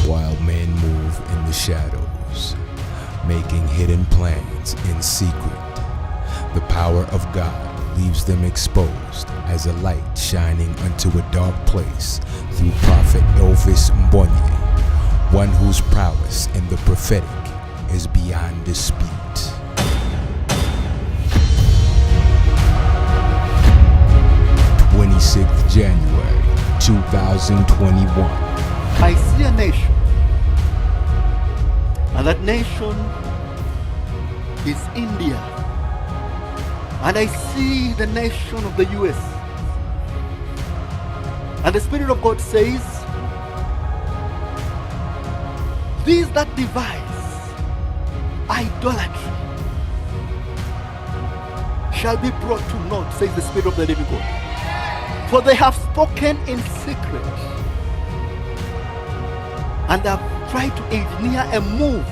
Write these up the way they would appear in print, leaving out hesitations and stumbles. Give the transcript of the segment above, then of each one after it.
while men move in the shadows, making hidden plans in secret. The power of God leaves them exposed as a light shining unto a dark place through Prophet Elvis Mbonye, one whose prowess in the prophetic is beyond dispute. 26th January 2021. I see a nation, and that nation is India. And I see the nation of the US. And the Spirit of God says, these that devise idolatry shall be brought to naught, says the Spirit of the living God. For they have spoken in secret, and have tried to engineer a move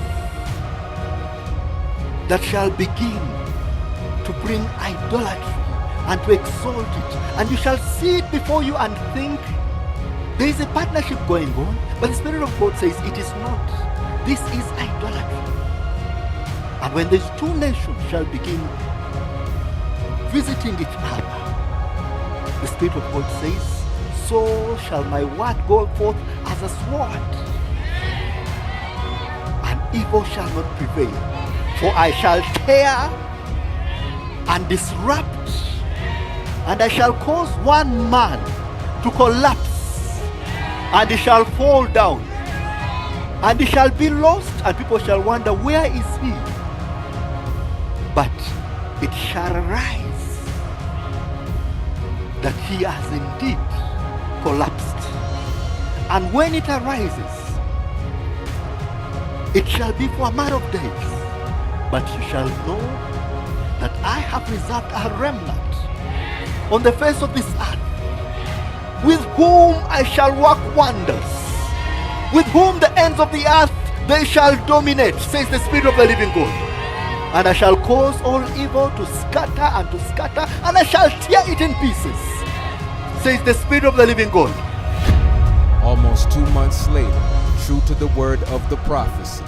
that shall begin to bring idolatry and to exalt it. And you shall see it before you and think there is a partnership going on, but the Spirit of God says it is not. This is idolatry. And when these two nations shall begin visiting each other, the Spirit of God says, so shall my word go forth as a sword, and evil shall not prevail. For I shall tear and disrupt, and I shall cause one man to collapse, and he shall fall down, and he shall be lost, and people shall wonder, where is he? But it shall arise that he has indeed collapsed. And when it arises, it shall be for a matter of days, but you shall know that I have reserved a remnant on the face of this earth, with whom I shall work wonders, with whom the ends of the earth they shall dominate, says the Spirit of the living God. And I shall cause all evil to scatter and to scatter, and I shall tear it in pieces, says the Spirit of the living God. Almost 2 months later, true to the word of the prophecy,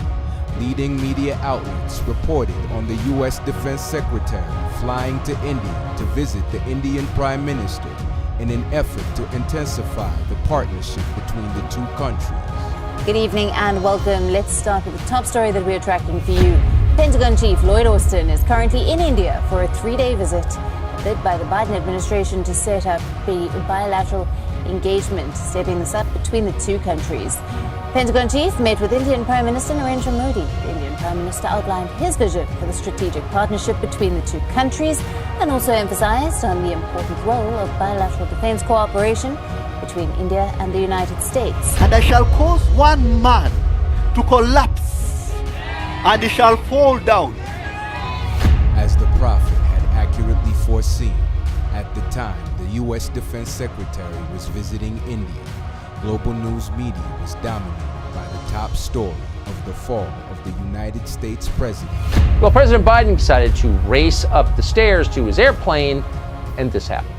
leading media outlets reported on the U.S. Defense Secretary flying to India to visit the Indian Prime Minister in an effort to intensify the partnership between the two countries. Good evening and welcome. Let's start with the top story that we're tracking for you. Pentagon Chief Lloyd Austin is currently in India for a 3-day visit, led by the Biden administration to set up a bilateral engagement, setting this up between the two countries. Pentagon Chief met with Indian Prime Minister Narendra Modi. The Indian Prime Minister outlined his vision for the strategic partnership between the two countries and also emphasized on the important role of bilateral defense cooperation between India and the United States. And I shall cause one man to collapse, and he shall fall down. As the prophet had accurately foreseen, at the time the U.S. Defense Secretary was visiting India, global news media was dominated by the top story of the fall of the United States president. Well, President Biden decided to race up the stairs to his airplane, and this happened.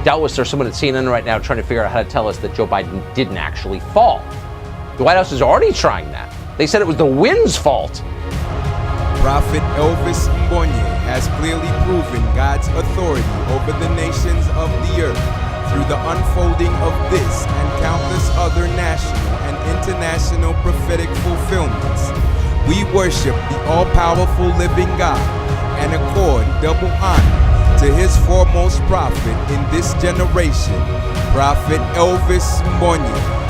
Doubtless there's someone at CNN right now trying to figure out how to tell us that Joe Biden didn't actually fall. The White House is already trying that. They said it was the wind's fault. Prophet Elvis Mbonye has clearly proven God's authority over the nations of the earth through the unfolding of this and countless other national and international prophetic fulfillments. We worship the all-powerful living God and accord double honor to his foremost prophet in this generation, Prophet Elvis Mbonye.